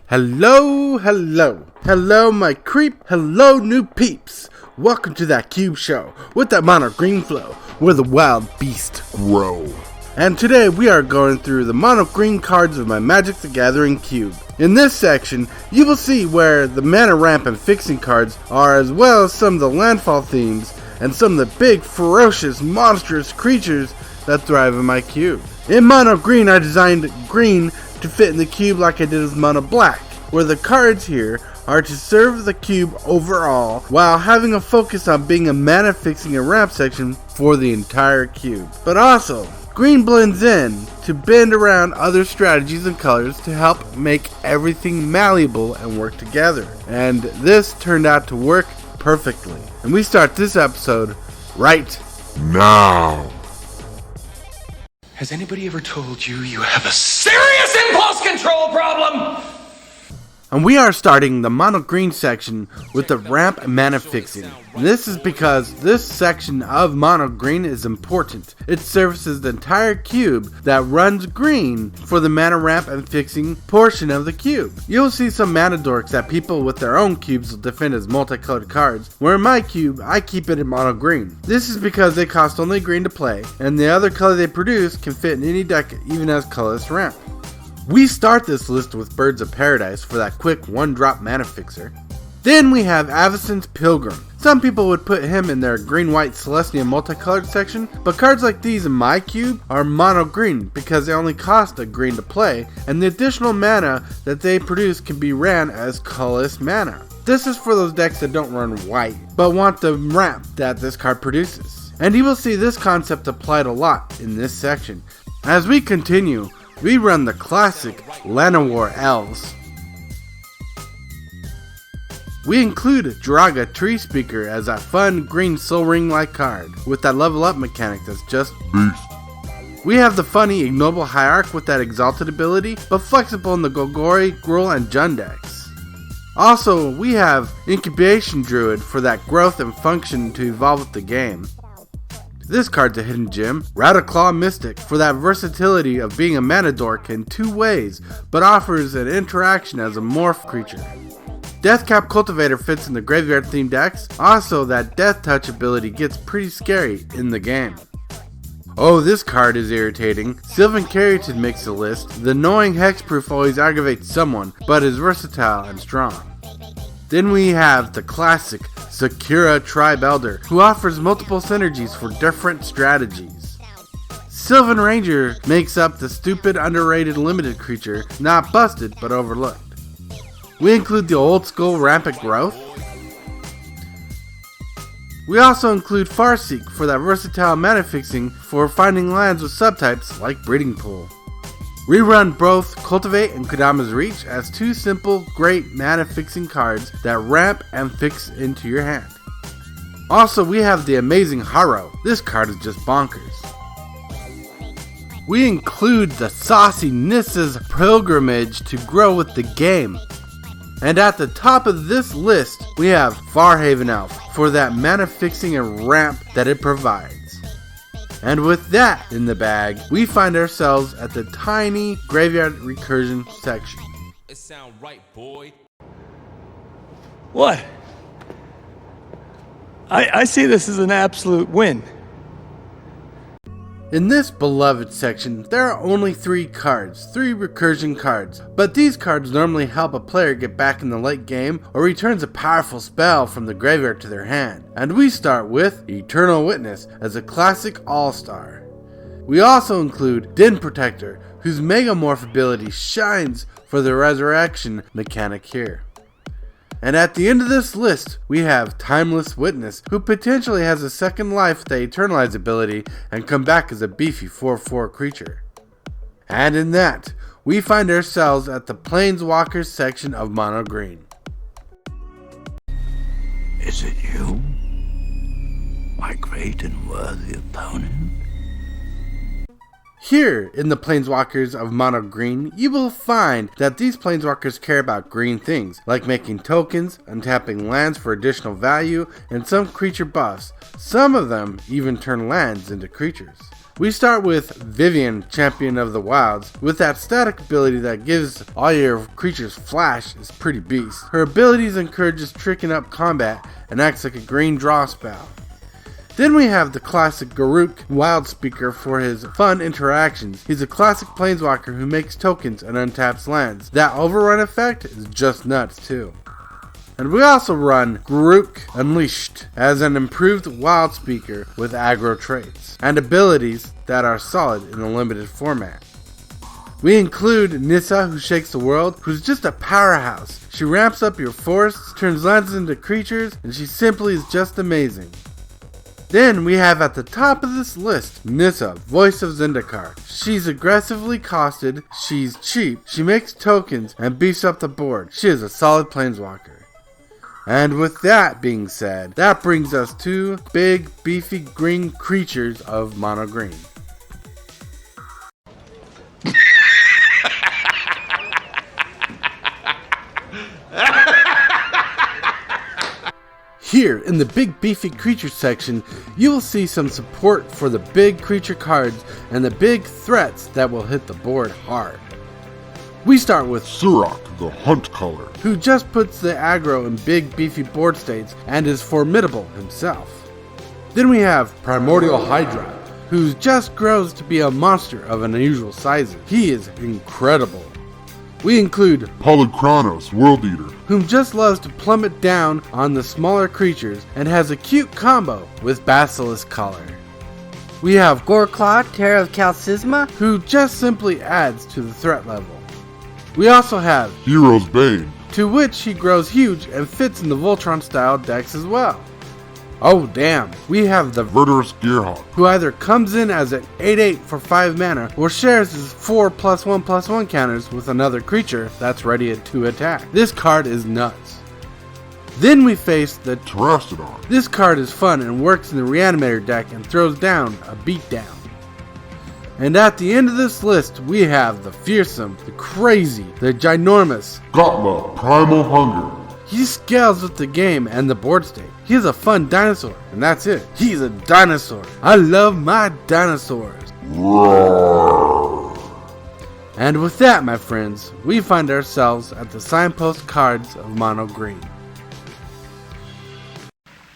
Hello, my creep, hello new peeps. Welcome to that cube show with that mono green flow where the wild beasts grow. And today we are going through the mono green cards of my Magic the Gathering cube. In this section, you will see where the mana ramp and fixing cards are, as well as some of the landfall themes and some of the big, ferocious, monstrous creatures that thrive in my cube. In mono green, I designed green to fit in the cube like I did with mono black, where the cards here are to serve the cube overall while having a focus on being a mana fixing and ramp section for the entire cube. But also, green blends in to bend around other strategies and colors to help make everything malleable and work together. And this turned out to work perfectly. And we start this episode right now. Has anybody ever told you you have a serious impulse control problem? And we are starting the mono green section with the ramp and mana fixing. And this is because this section of mono green is important. It services the entire cube that runs green for the mana ramp and fixing portion of the cube. You'll see some mana dorks that people with their own cubes will defend as multicolored cards, where in my cube I keep it in mono green. This is because they cost only green to play, and the other color they produce can fit in any deck even as colorless ramp. We start this list with Birds of Paradise for that quick one-drop mana fixer. Then we have Avacyn's Pilgrim. Some people would put him in their green-white Celestia multicolored section, but cards like these in my cube are mono green because they only cost a green to play, and the additional mana that they produce can be ran as colorless mana. This is for those decks that don't run white, but want the ramp that this card produces. And you will see this concept applied a lot in this section. As we continue, we run the classic Llanowar Elves. We include Draga Tree Speaker as a fun green Soul Ring-like card with that level up mechanic that's just beast. We have the funny Ignoble Hierarch with that exalted ability, but flexible in the Golgori, Gruul, and Jund decks. Also, we have Incubation Druid for that growth and function to evolve with the game. This card's a hidden gem, Rattleclaw Mystic, for that versatility of being a mana dork in two ways, but offers an interaction as a morph creature. Deathcap Cultivator fits in the graveyard themed decks, also that Death Touch ability gets pretty scary in the game. Oh, this card is irritating. Sylvan Caryatid makes the list. The annoying hexproof always aggravates someone, but is versatile and strong. Then we have the classic Sakura Tribe Elder, who offers multiple synergies for different strategies. Sylvan Ranger makes up the stupid underrated limited creature, not busted but overlooked. We include the old school Rampant Growth. We also include Farseek for that versatile mana fixing for finding lands with subtypes like Breeding Pool. We run both Cultivate and Kodama's Reach as two simple, great mana fixing cards that ramp and fix into your hand. Also, we have the amazing Harrow. This card is just bonkers. We include the saucy Nissa's Pilgrimage to grow with the game. And at the top of this list, we have Farhaven Elf for that mana fixing and ramp that it provides. And with that in the bag, we find ourselves at the tiny graveyard recursion section. It sound right, boy. What? I see this as an absolute win. In this beloved section, there are only 3 cards, 3 recursion cards, but these cards normally help a player get back in the late game or returns a powerful spell from the graveyard to their hand. And we start with Eternal Witness as a classic all-star. We also include Den Protector, whose Megamorph ability shines for the resurrection mechanic here. And at the end of this list, we have Timeless Witness, who potentially has a second life with the Eternalize ability and come back as a beefy 4/4 creature. And in that, we find ourselves at the Planeswalkers section of Mono Green. Is it you, my great and worthy opponent? Here, in the Planeswalkers of Mono Green, you will find that these Planeswalkers care about green things, like making tokens, untapping lands for additional value, and some creature buffs. Some of them even turn lands into creatures. We start with Vivian, Champion of the Wilds. With that static ability that gives all your creatures flash is pretty beast. Her abilities encourages tricking up combat and acts like a green draw spell. Then we have the classic Garruk, Wild Speaker, for his fun interactions. He's a classic planeswalker who makes tokens and untaps lands. That overrun effect is just nuts too. And we also run Garruk Unleashed as an improved Wild Speaker with aggro traits and abilities that are solid in a limited format. We include Nissa, who shakes the world, who's just a powerhouse. She ramps up your forests, turns lands into creatures, and she simply is just amazing. Then we have at the top of this list, Nissa, Voice of Zendikar. She's aggressively costed, she's cheap, she makes tokens, and beefs up the board. She is a solid planeswalker. And with that being said, that brings us to big, beefy green creatures of mono green. Here, in the big beefy creature section, you will see some support for the big creature cards and the big threats that will hit the board hard. We start with Surak, the Hunt Color, who just puts the aggro in big beefy board states and is formidable himself. Then we have Primordial Hydra, who just grows to be a monster of unusual sizes. He is incredible. We include Polychronos, World Eater, whom just loves to plummet down on the smaller creatures and has a cute combo with Basilisk Collar. We have Goreclaw, Terror of Calcisma, who just simply adds to the threat level. We also have Hero's Bane, to which he grows huge and fits in the Voltron style decks as well. Oh damn, we have the Verdurous Gearhawk, who either comes in as an 8/8 for 5 mana or shares his 4+1/+1 counters with another creature that's ready to attack. This card is nuts. Then we face the Terastodon. This card is fun and works in the Reanimator deck and throws down a beatdown. And at the end of this list, we have the fearsome, the crazy, the ginormous Gotla, Primal Hunger. He scales with the game and the board state. He's a fun dinosaur, and that's it. He's a dinosaur. I love my dinosaurs. Roar. And with that, my friends, we find ourselves at the signpost cards of mono green.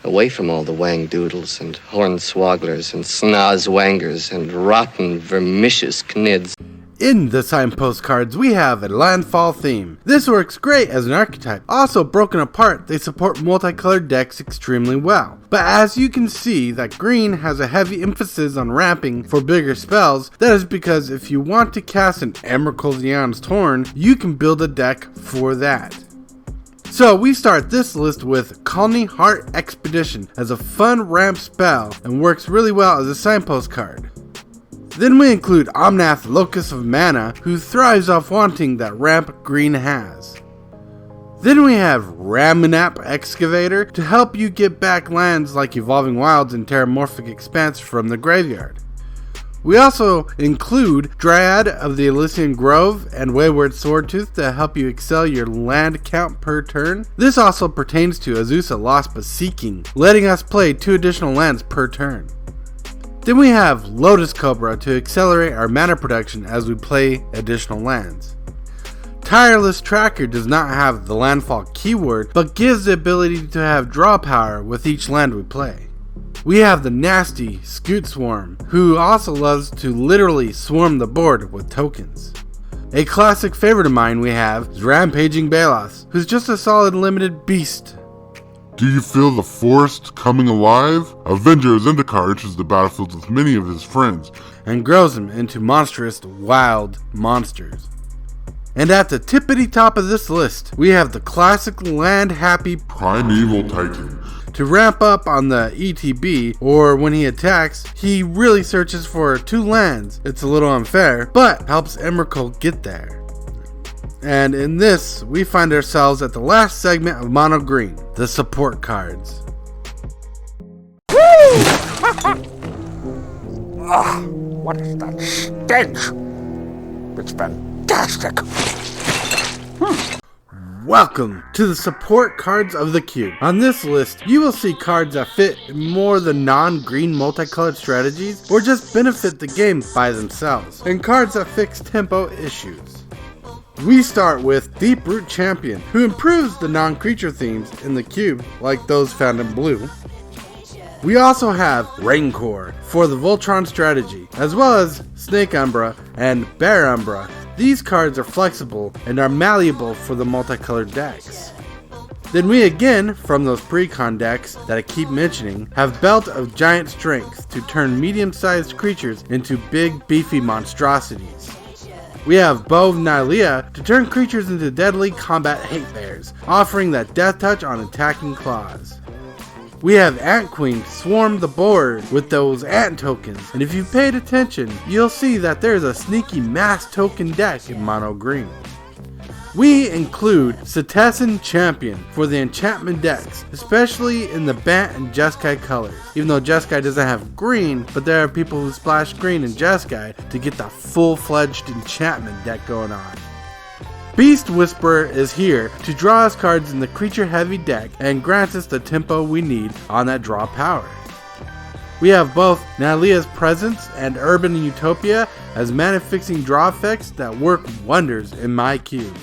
Away from all the wang doodles and hornswogglers and snozwangers and rotten vermicious knids. In the signpost cards, we have a landfall theme. This works great as an archetype. Also, broken apart, they support multicolored decks extremely well. But as you can see that green has a heavy emphasis on ramping for bigger spells, that is because if you want to cast an Emrakul Zeon's Torn, you can build a deck for that. So we start this list with Colony Heart Expedition as a fun ramp spell and works really well as a signpost card. Then we include Omnath Locus of Mana, who thrives off wanting that ramp green has. Then we have Ramunap Excavator to help you get back lands like Evolving Wilds and Terramorphic Expanse from the graveyard. We also include Dryad of the Elysian Grove and Wayward Swordtooth to help you excel your land count per turn. This also pertains to Azusa Lost but Seeking, letting us play 2 additional lands per turn. Then we have Lotus Cobra to accelerate our mana production as we play additional lands. Tireless Tracker does not have the landfall keyword, but gives the ability to have draw power with each land we play. We have the nasty Scoot Swarm, who also loves to literally swarm the board with tokens. A classic favorite of mine we have is Rampaging Balos, who's just a solid limited beast. Do you feel the forest coming alive? Avengers Zendikar enters the battlefield with many of his friends and grows them into monstrous wild monsters. And at the tippity top of this list, we have the classic land happy Primeval Titan. To ramp up on the ETB, or when he attacks, he really searches for 2 lands. It's a little unfair, but helps Emrakul get there. And in this, we find ourselves at the last segment of Mono Green, the support cards. What is that stench? It's fantastic. Welcome to the support cards of the cube. On this list, you will see cards that fit more the non-green multicolored strategies or just benefit the game by themselves, and cards that fix tempo issues. We start with Deep Root Champion, who improves the non-creature themes in the cube, like those found in blue. We also have Rancor for the Voltron strategy, as well as Snake Umbra and Bear Umbra. These cards are flexible and are malleable for the multicolored decks. Then we again, from those pre-con decks that I keep mentioning, have Belt of Giant Strength to turn medium-sized creatures into big beefy monstrosities. We have Bow of Nylea to turn creatures into deadly combat hate bears, offering that death touch on attacking claws. We have Ant Queen swarm the board with those ant tokens, and if you paid attention, you'll see that there's a sneaky mass token deck in mono green. We include Cetizen Champion for the enchantment decks, especially in the Bant and Jeskai colors. Even though Jeskai doesn't have green, but there are people who splash green in Jeskai to get the full-fledged enchantment deck going on. Beast Whisperer is here to draw us cards in the creature heavy deck and grant us the tempo we need on that draw power. We have both Nylea's Presence and Urban Utopia as mana fixing draw effects that work wonders in my cube.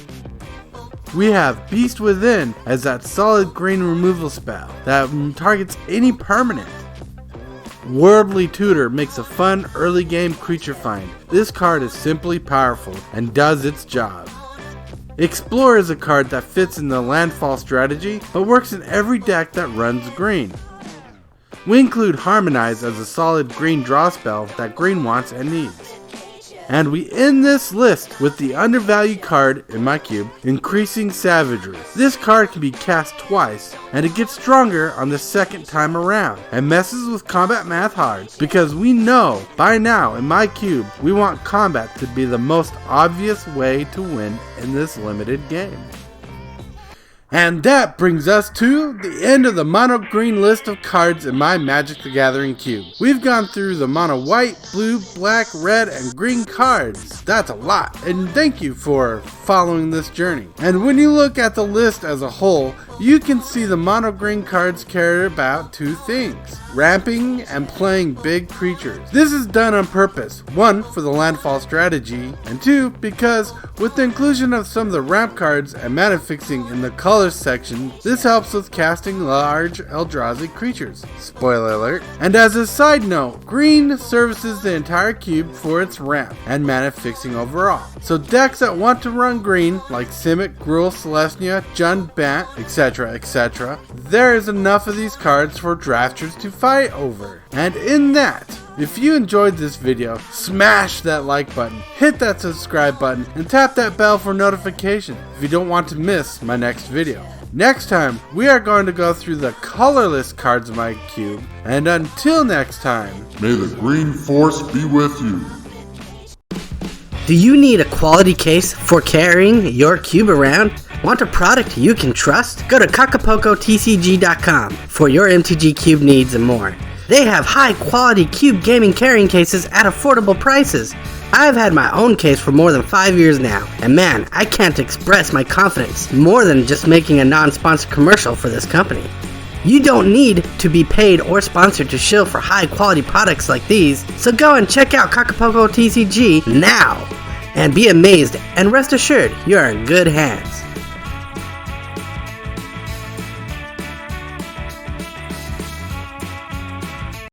We have Beast Within as that solid green removal spell that targets any permanent. Worldly Tutor makes a fun early game creature find. This card is simply powerful and does its job. Explore is a card that fits in the landfall strategy, but works in every deck that runs green. We include Harmonize as a solid green draw spell that green wants and needs. And we end this list with the undervalued card in my cube, Increasing Savagery. This card can be cast twice, and it gets stronger on the second time around, and messes with combat math hard, because we know by now in my cube we want combat to be the most obvious way to win in this limited game. And that brings us to the end of the mono green list of cards in my Magic the Gathering cube. We've gone through the mono white, blue, black, red, and green cards. That's a lot, and thank you for following this journey. And when you look at the list as a whole, you can see the mono green cards care about two things: ramping and playing big creatures. This is done on purpose. One, for the landfall strategy, and two, because with the inclusion of some of the ramp cards and mana fixing in the colors section, this helps with casting large Eldrazi creatures. Spoiler alert. And as a side note, green services the entire cube for its ramp and mana fixing overall. So decks that want to run green, like Simic, Gruul, Celestia, Jund, Bant, etc., there is enough of these cards for drafters to fight over. And in that, if you enjoyed this video, smash that like button, hit that subscribe button, and tap that bell for notification if you don't want to miss my next video. Next time, we are going to go through the colorless cards of my cube, and until next time, May the green force be with you. Do you need a quality case for carrying your cube around? Want a product you can trust? Go to CacapocotCG.com for your MTG cube needs and more. They have high quality cube gaming carrying cases at affordable prices. I've had my own case for more than 5 years now, and man, I can't express my confidence more than just making a non-sponsored commercial for this company. You don't need to be paid or sponsored to shill for high quality products like these, so go and check out Acapulco TCG now and be amazed and rest assured you're in good hands.